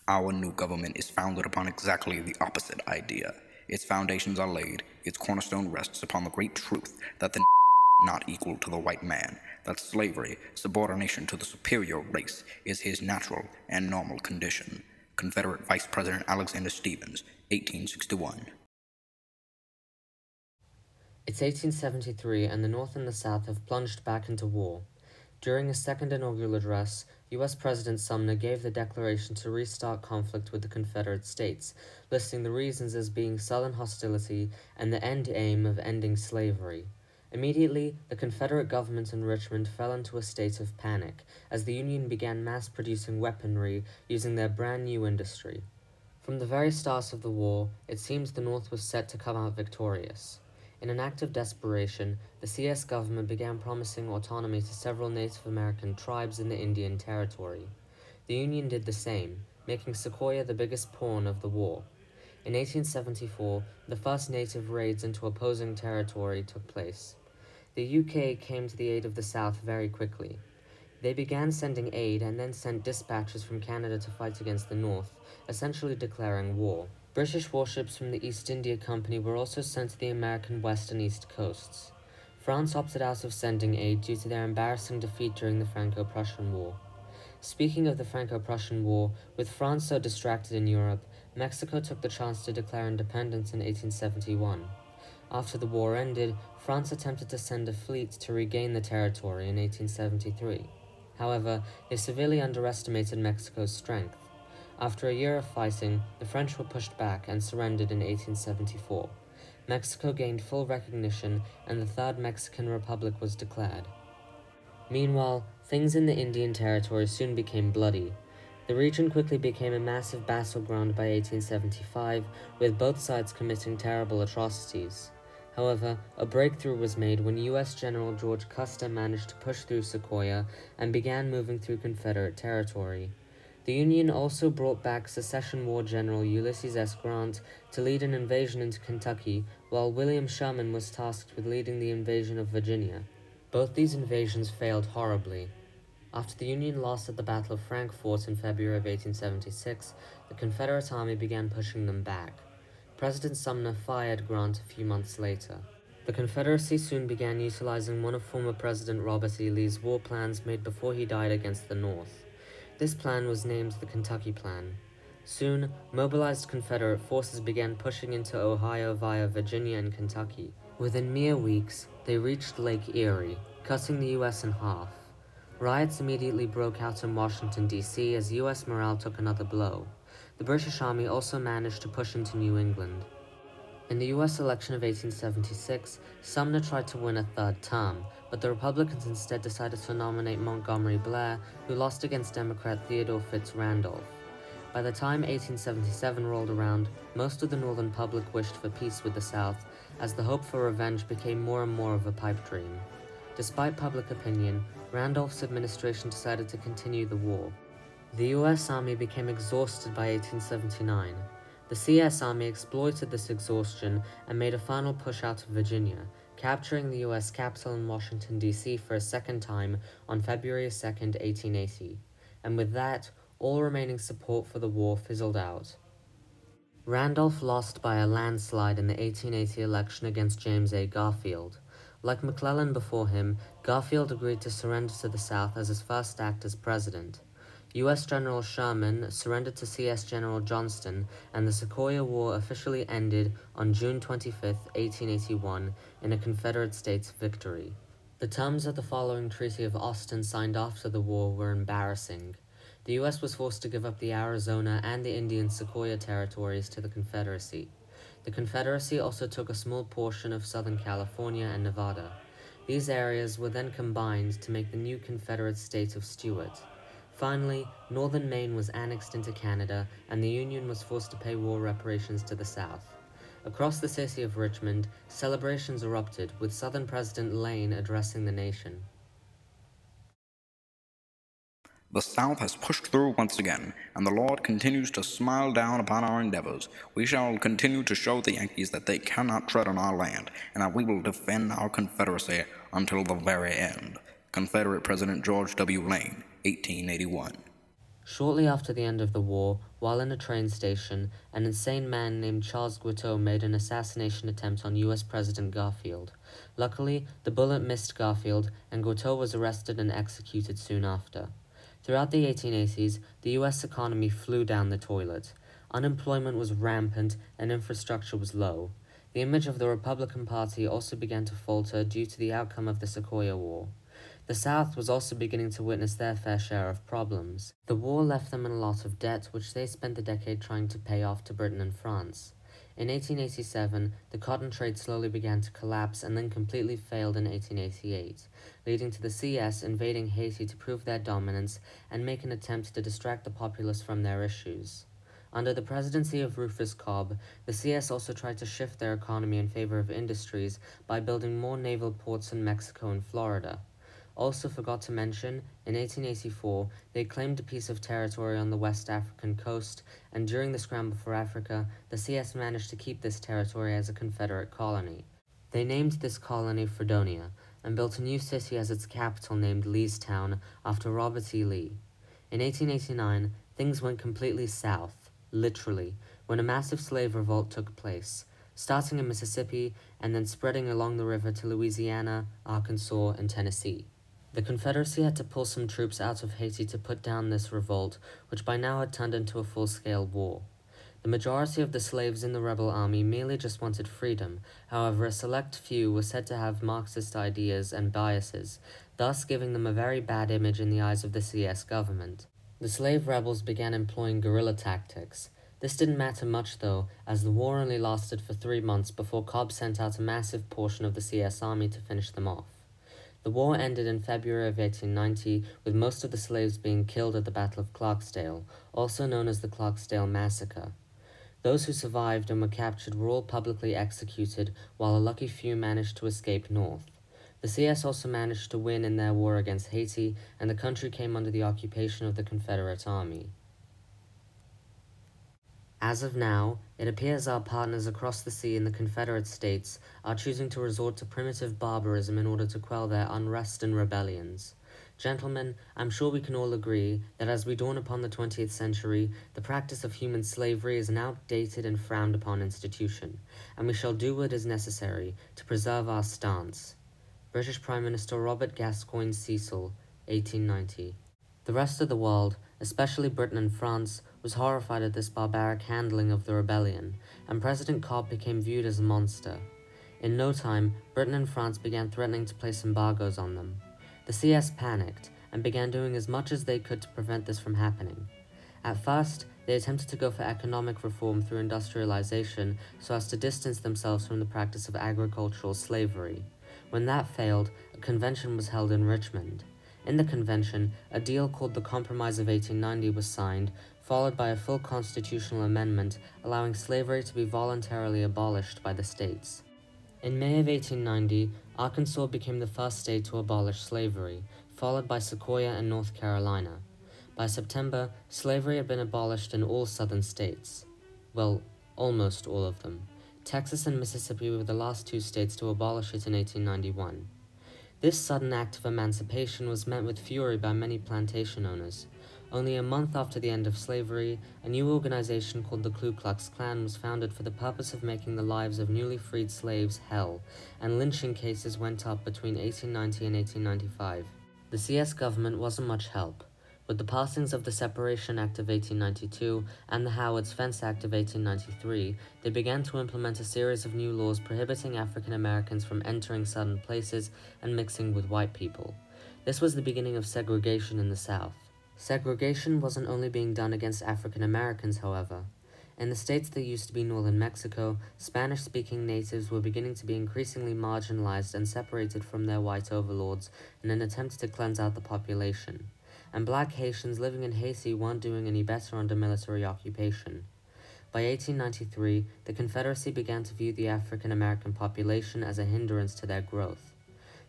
Our new government is founded upon exactly the opposite idea. Its foundations are laid, its cornerstone rests upon the great truth that the not equal to the white man, that slavery, subordination to the superior race, is his natural and normal condition. Confederate Vice President Alexander Stephens, 1861. It's 1873, and the North and the South have plunged back into war. During his second inaugural address, U.S. President Sumner gave the declaration to restart conflict with the Confederate States, listing the reasons as being Southern hostility and the end aim of ending slavery. Immediately, the Confederate government in Richmond fell into a state of panic, as the Union began mass-producing weaponry using their brand-new industry. From the very start of the war, it seems the North was set to come out victorious. In an act of desperation, the CS government began promising autonomy to several Native American tribes in the Indian Territory. The Union did the same, making Sequoia the biggest pawn of the war. In 1874, the first native raids into opposing territory took place. The UK came to the aid of the South very quickly. They began sending aid and then sent dispatches from Canada to fight against the North, essentially declaring war. British warships from the East India Company were also sent to the American west and east coasts. France opted out of sending aid due to their embarrassing defeat during the Franco-Prussian War. Speaking of the Franco-Prussian War, with France so distracted in Europe, Mexico took the chance to declare independence in 1871. After the war ended, France attempted to send a fleet to regain the territory in 1873. However, they severely underestimated Mexico's strength. After a year of fighting, the French were pushed back and surrendered in 1874. Mexico gained full recognition, and the Third Mexican Republic was declared. Meanwhile, things in the Indian Territory soon became bloody. The region quickly became a massive battleground by 1875, with both sides committing terrible atrocities. However, a breakthrough was made when U.S. General George Custer managed to push through Sequoia and began moving through Confederate territory. The Union also brought back Secession War General Ulysses S. Grant to lead an invasion into Kentucky, while William Sherman was tasked with leading the invasion of Virginia. Both these invasions failed horribly. After the Union lost at the Battle of Frankfort in February of 1876, the Confederate Army began pushing them back. President Sumner fired Grant a few months later. The Confederacy soon began utilizing one of former President Robert E. Lee's war plans made before he died against the North. This plan was named the Kentucky Plan. Soon, mobilized Confederate forces began pushing into Ohio via Virginia and Kentucky. Within mere weeks, they reached Lake Erie, cutting the U.S. in half. Riots immediately broke out in Washington, D.C. as U.S. morale took another blow. The British Army also managed to push into New England. In the U.S. election of 1876, Sumner tried to win a third term, but the Republicans instead decided to nominate Montgomery Blair, who lost against Democrat Theodore Fitz Randolph. By the time 1877 rolled around, most of the Northern public wished for peace with the South, as the hope for revenge became more and more of a pipe dream. Despite public opinion, Randolph's administration decided to continue the war. The U.S. Army became exhausted by 1879. The CS Army exploited this exhaustion and made a final push out of Virginia, capturing the U.S. Capitol in Washington, D.C. for a second time on February 2, 1880. And with that, all remaining support for the war fizzled out. Randolph lost by a landslide in the 1880 election against James A. Garfield. Like McClellan before him, Garfield agreed to surrender to the South as his first act as president. U.S. General Sherman surrendered to C.S. General Johnston, and the Sequoia War officially ended on June 25, 1881, in a Confederate States victory. The terms of the following Treaty of Austin signed after the war were embarrassing. The U.S. was forced to give up the Arizona and the Indian Sequoia territories to the Confederacy. The Confederacy also took a small portion of Southern California and Nevada. These areas were then combined to make the new Confederate state of Stuart. Finally, northern Maine was annexed into Canada, and the Union was forced to pay war reparations to the South. Across the city of Richmond, celebrations erupted, with Southern President Lane addressing the nation. The South has pushed through once again, and the Lord continues to smile down upon our endeavors. We shall continue to show the Yankees that they cannot tread on our land, and that we will defend our Confederacy until the very end. Confederate President George W. Lane, 1881. Shortly after the end of the war, while in a train station, an insane man named Charles Guiteau made an assassination attempt on US President Garfield. Luckily, the bullet missed Garfield, and Guiteau was arrested and executed soon after. Throughout the 1880s, the US economy flew down the toilet. Unemployment was rampant and infrastructure was low. The image of the Republican Party also began to falter due to the outcome of the Sequoia War. The South was also beginning to witness their fair share of problems. The war left them in a lot of debt, which they spent the decade trying to pay off to Britain and France. In 1887, the cotton trade slowly began to collapse and then completely failed in 1888, leading to the CS invading Haiti to prove their dominance and make an attempt to distract the populace from their issues. Under the presidency of Rufus Cobb, the CS also tried to shift their economy in favor of industries by building more naval ports in Mexico and Florida. Also forgot to mention, in 1884, they claimed a piece of territory on the West African coast, and during the scramble for Africa, the CS managed to keep this territory as a Confederate colony. They named this colony Fredonia, and built a new city as its capital named Leestown after Robert E. Lee. In 1889, things went completely south, literally, when a massive slave revolt took place, starting in Mississippi and then spreading along the river to Louisiana, Arkansas, and Tennessee. The Confederacy had to pull some troops out of Haiti to put down this revolt, which by now had turned into a full-scale war. The majority of the slaves in the rebel army merely just wanted freedom. However, a select few were said to have Marxist ideas and biases, thus giving them a very bad image in the eyes of the CS government. The slave rebels began employing guerrilla tactics. This didn't matter much though, as the war only lasted for 3 months before Cobb sent out a massive portion of the CS army to finish them off. The war ended in February of 1890, with most of the slaves being killed at the Battle of Clarksdale, also known as the Clarksdale Massacre. Those who survived and were captured were all publicly executed, while a lucky few managed to escape north. The CS also managed to win in their war against Haiti, and the country came under the occupation of the Confederate Army. As of now, it appears our partners across the sea in the Confederate States are choosing to resort to primitive barbarism in order to quell their unrest and rebellions. Gentlemen, I'm sure we can all agree that as we dawn upon the 20th century, the practice of human slavery is an outdated and frowned upon institution, and we shall do what is necessary to preserve our stance. British Prime Minister Robert Gascoigne Cecil, 1890. The rest of the world, especially Britain and France, was horrified at this barbaric handling of the rebellion, and President Cobb became viewed as a monster. In no time, Britain and France began threatening to place embargoes on them. The CS panicked, and began doing as much as they could to prevent this from happening. At first, they attempted to go for economic reform through industrialization so as to distance themselves from the practice of agricultural slavery. When that failed, a convention was held in Richmond. In the convention, a deal called the Compromise of 1890 was signed, followed by a full constitutional amendment allowing slavery to be voluntarily abolished by the states. In May of 1890, Arkansas became the first state to abolish slavery, followed by Sequoia and North Carolina. By September, slavery had been abolished in all southern states. Well, almost all of them. Texas and Mississippi were the last 2 states to abolish it in 1891. This sudden act of emancipation was met with fury by many plantation owners. Only a month after the end of slavery, a new organization called the Ku Klux Klan was founded for the purpose of making the lives of newly freed slaves hell, and lynching cases went up between 1890 and 1895. The CS government wasn't much help. With the passings of the Separation Act of 1892 and the Howard's Fence Act of 1893, they began to implement a series of new laws prohibiting African Americans from entering certain places and mixing with white people. This was the beginning of segregation in the South. Segregation wasn't only being done against African Americans, however. In the states that used to be northern Mexico, Spanish-speaking natives were beginning to be increasingly marginalized and separated from their white overlords in an attempt to cleanse out the population. And black Haitians living in Haiti weren't doing any better under military occupation. By 1893, the Confederacy began to view the African American population as a hindrance to their growth.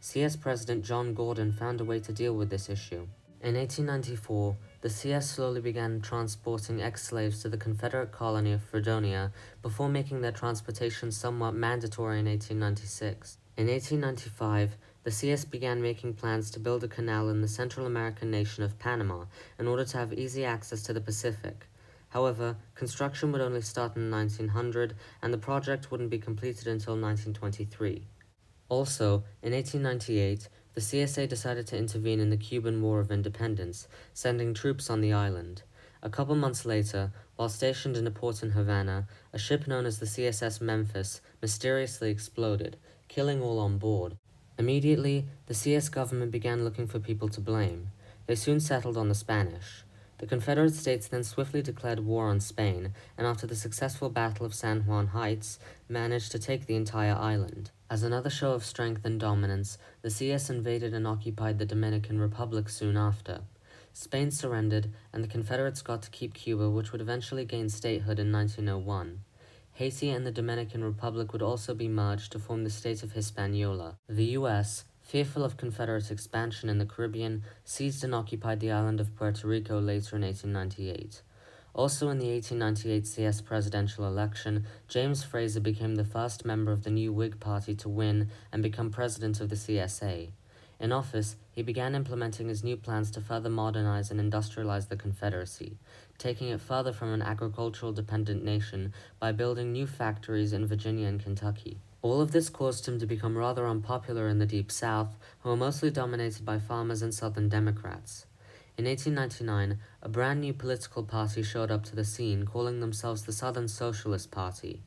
CS President John Gordon found a way to deal with this issue. In 1894, the CS slowly began transporting ex-slaves to the Confederate colony of Fredonia before making their transportation somewhat mandatory in 1896. In 1895, the CS began making plans to build a canal in the Central American nation of Panama in order to have easy access to the Pacific. However, construction would only start in 1900, and the project wouldn't be completed until 1923. Also, in 1898, the CSA decided to intervene in the Cuban War of Independence, sending troops on the island. A couple months later, while stationed in a port in Havana, a ship known as the CSS Memphis mysteriously exploded, killing all on board. Immediately, the CS government began looking for people to blame. They soon settled on the Spanish. The Confederate States then swiftly declared war on Spain, and after the successful Battle of San Juan Heights, managed to take the entire island. As another show of strength and dominance, the CS invaded and occupied the Dominican Republic soon after. Spain surrendered, and the Confederates got to keep Cuba, which would eventually gain statehood in 1901. Haiti and the Dominican Republic would also be merged to form the state of Hispaniola. The U.S., fearful of Confederate expansion in the Caribbean, seized and occupied the island of Puerto Rico later in 1898. Also in the 1898 CS presidential election, James Fraser became the first member of the new Whig Party to win and become president of the CSA. In office, he began implementing his new plans to further modernize and industrialize the Confederacy, taking it further from an agricultural-dependent nation by building new factories in Virginia and Kentucky. All of this caused him to become rather unpopular in the Deep South, who were mostly dominated by farmers and Southern Democrats. In 1899, a brand new political party showed up to the scene, calling themselves the Southern Socialist Party.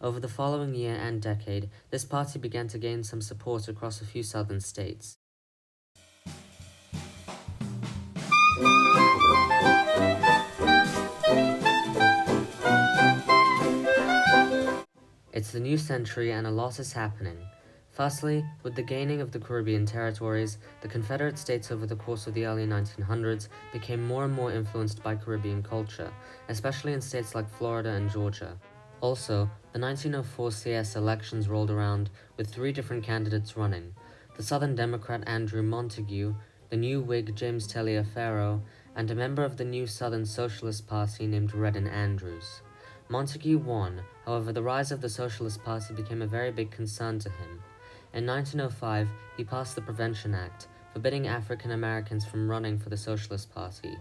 Over the following year and decade, this party began to gain some support across a few southern states. It's the new century and a lot is happening. Firstly, with the gaining of the Caribbean territories, the Confederate States over the course of the early 1900s became more and more influenced by Caribbean culture, especially in states like Florida and Georgia. Also, the 1904 CS elections rolled around with 3 different candidates running: the Southern Democrat Andrew Montague, the new Whig James Taliaferro, and a member of the new Southern Socialist Party named Redden Andrews. Montague won, however the rise of the Socialist Party became a very big concern to him. In 1905, he passed the Prevention Act, forbidding African Americans from running for the Socialist Party.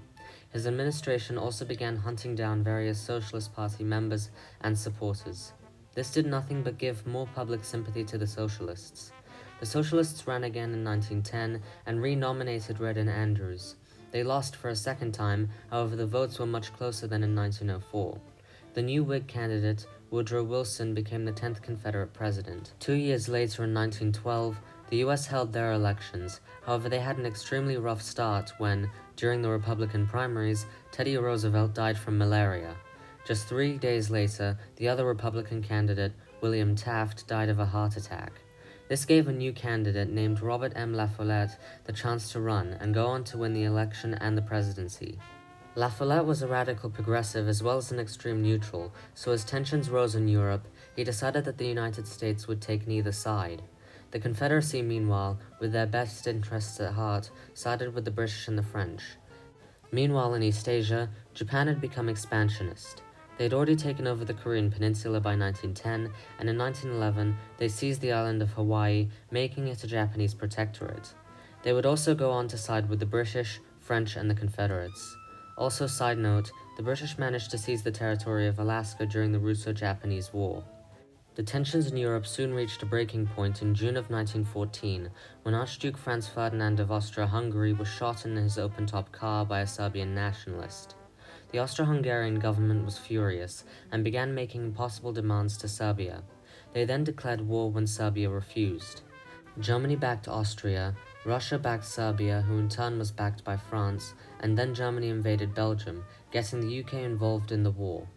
His administration also began hunting down various Socialist Party members and supporters. This did nothing but give more public sympathy to the Socialists. The Socialists ran again in 1910 and re-nominated Redden Andrews. They lost for a second time, however the votes were much closer than in 1904. The new Whig candidate, Woodrow Wilson, became the 10th Confederate president. 2 years later, in 1912, the U.S. held their elections. However, they had an extremely rough start when, during the Republican primaries, Teddy Roosevelt died from malaria. Just 3 days later, the other Republican candidate, William Taft, died of a heart attack. This gave a new candidate named Robert M. La Follette the chance to run and go on to win the election and the presidency. La Follette was a radical progressive as well as an extreme neutral, so as tensions rose in Europe, he decided that the United States would take neither side. The Confederacy, meanwhile, with their best interests at heart, sided with the British and the French. Meanwhile, in East Asia, Japan had become expansionist. They had already taken over the Korean peninsula by 1910, and in 1911, they seized the island of Hawaii, making it a Japanese protectorate. They would also go on to side with the British, French, and the Confederates. Also, side note, the British managed to seize the territory of Alaska during the Russo-Japanese War. The tensions in Europe soon reached a breaking point in June of 1914, when Archduke Franz Ferdinand of Austria-Hungary was shot in his open-top car by a Serbian nationalist. The Austro-Hungarian government was furious, and began making impossible demands to Serbia. They then declared war when Serbia refused. Germany backed Austria, Russia backed Serbia, who in turn was backed by France, and then Germany invaded Belgium, getting the UK involved in the war.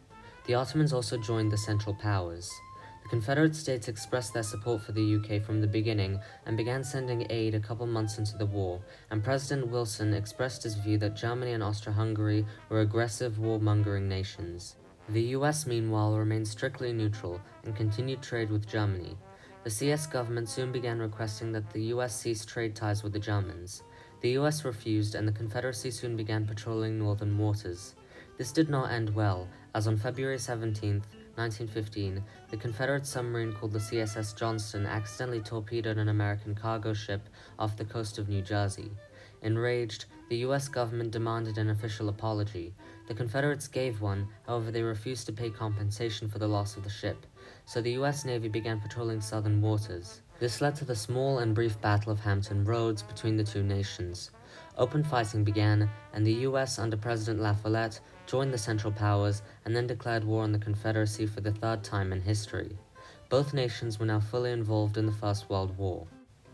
The Ottomans also joined the Central Powers. The Confederate States expressed their support for the UK from the beginning and began sending aid a couple months into the war, and President Wilson expressed his view that Germany and Austria-Hungary were aggressive, warmongering nations. The US, meanwhile, remained strictly neutral and continued trade with Germany. The CS government soon began requesting that the US cease trade ties with the Germans. The US refused, and the Confederacy soon began patrolling northern waters. This did not end well, as on February 17th, 1915, the Confederate submarine called the CSS Johnston accidentally torpedoed an American cargo ship off the coast of New Jersey. Enraged, the US government demanded an official apology. The Confederates gave one, however they refused to pay compensation for the loss of the ship, so the US Navy began patrolling southern waters. This led to the small and brief Battle of Hampton Roads between the two nations. Open fighting began, and the US under President La Follette joined the Central Powers and then declared war on the Confederacy for the third time in history. Both nations were now fully involved in the First World War.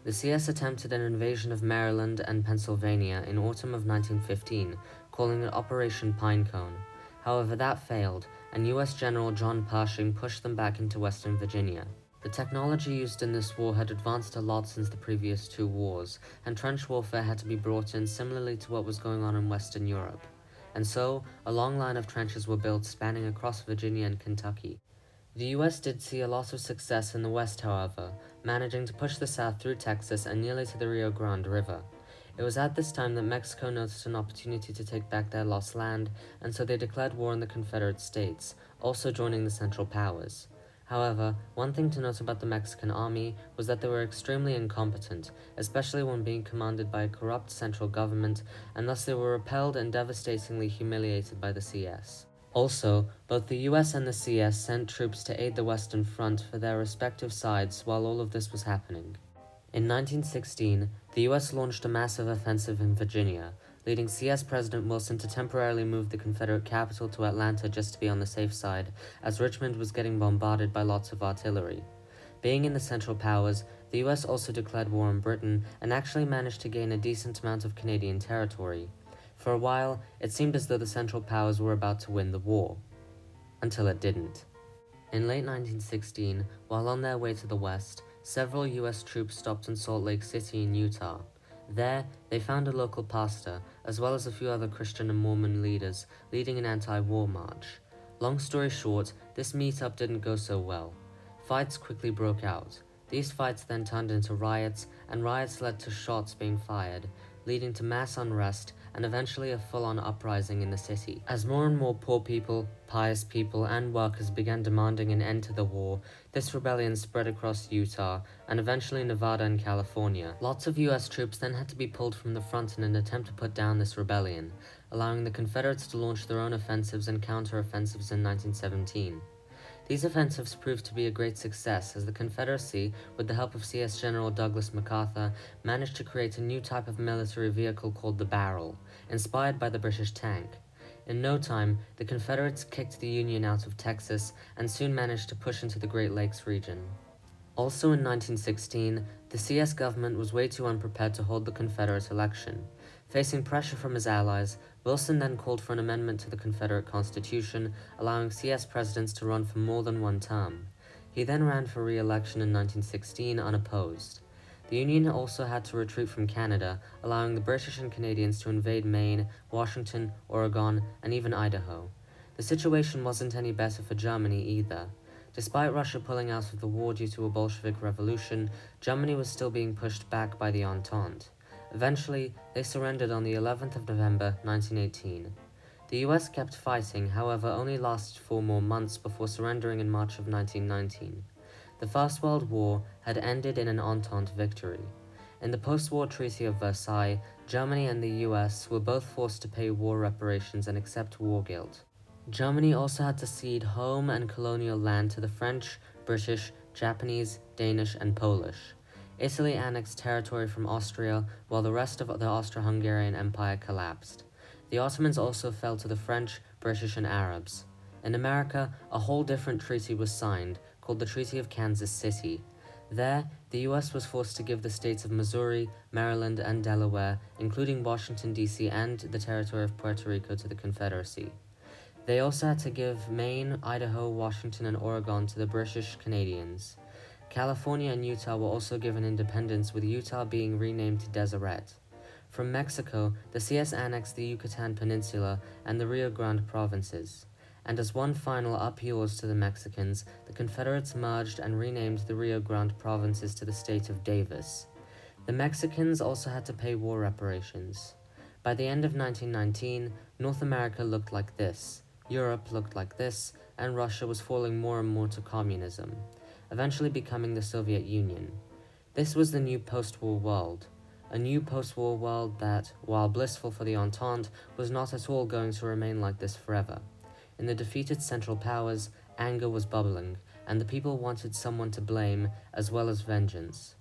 The CS attempted an invasion of Maryland and Pennsylvania in autumn of 1915, calling it Operation Pinecone. However, that failed, and US General John Pershing pushed them back into Western Virginia. The technology used in this war had advanced a lot since the previous two wars, and trench warfare had to be brought in similarly to what was going on in Western Europe. And so, a long line of trenches were built spanning across Virginia and Kentucky. The US did see a lot of success in the West, however, managing to push the South through Texas and nearly to the Rio Grande River. It was at this time that Mexico noticed an opportunity to take back their lost land, and so they declared war on the Confederate States, also joining the Central Powers. However, one thing to note about the Mexican army was that they were extremely incompetent, especially when being commanded by a corrupt central government, and thus they were repelled and devastatingly humiliated by the CS. Also, both the US and the CS sent troops to aid the Western Front for their respective sides while all of this was happening. In 1916, the US launched a massive offensive in Virginia, leading CS President Wilson to temporarily move the Confederate capital to Atlanta just to be on the safe side, as Richmond was getting bombarded by lots of artillery. Being in the Central Powers, the US also declared war on Britain and actually managed to gain a decent amount of Canadian territory. For a while, it seemed as though the Central Powers were about to win the war. Until it didn't. In late 1916, while on their way to the west, several US troops stopped in Salt Lake City in Utah. There, they found a local pastor, as well as a few other Christian and Mormon leaders, leading an anti-war march. Long story short, this meetup didn't go so well. Fights quickly broke out. These fights then turned into riots, and riots led to shots being fired, leading to mass unrest and eventually a full-on uprising in the city. As more and more poor people, pious people, and workers began demanding an end to the war, this rebellion spread across Utah and eventually Nevada and California. Lots of US troops then had to be pulled from the front in an attempt to put down this rebellion, allowing the Confederates to launch their own offensives and counter-offensives in 1917. These offensives proved to be a great success as the Confederacy, with the help of CS General Douglas MacArthur, managed to create a new type of military vehicle called the barrel, inspired by the British tank. In no time, the Confederates kicked the Union out of Texas and soon managed to push into the Great Lakes region. Also in 1916, the CS government was way too unprepared to hold the Confederate election. Facing pressure from his allies, Wilson then called for an amendment to the Confederate Constitution, allowing CS presidents to run for more than one term. He then ran for re-election in 1916 unopposed. The Union also had to retreat from Canada, allowing the British and Canadians to invade Maine, Washington, Oregon, and even Idaho. The situation wasn't any better for Germany either. Despite Russia pulling out of the war due to a Bolshevik revolution, Germany was still being pushed back by the Entente. Eventually, they surrendered on the 11th of November, 1918. The US kept fighting, however only lasted 4 more months before surrendering in March of 1919. The First World War had ended in an Entente victory. In the post-war Treaty of Versailles, Germany and the US were both forced to pay war reparations and accept war guilt. Germany also had to cede home and colonial land to the French, British, Japanese, Danish, and Polish. Italy annexed territory from Austria, while the rest of the Austro-Hungarian Empire collapsed. The Ottomans also fell to the French, British, and Arabs. In America, a whole different treaty was signed, called the Treaty of Kansas City. There, the US was forced to give the states of Missouri, Maryland, and Delaware, including Washington, D.C. and the territory of Puerto Rico, to the Confederacy. They also had to give Maine, Idaho, Washington, and Oregon to the British Canadians. California and Utah were also given independence, with Utah being renamed to Deseret. From Mexico, the CS annexed the Yucatan Peninsula and the Rio Grande provinces. And as one final up yours to the Mexicans, the Confederates merged and renamed the Rio Grande provinces to the state of Davis. The Mexicans also had to pay war reparations. By the end of 1919, North America looked like this: Europe looked like this, and Russia was falling more and more to communism, eventually becoming the Soviet Union. This was the new post-war world. A new post-war world that, while blissful for the Entente, was not at all going to remain like this forever. In the defeated Central Powers, anger was bubbling, and the people wanted someone to blame as well as vengeance.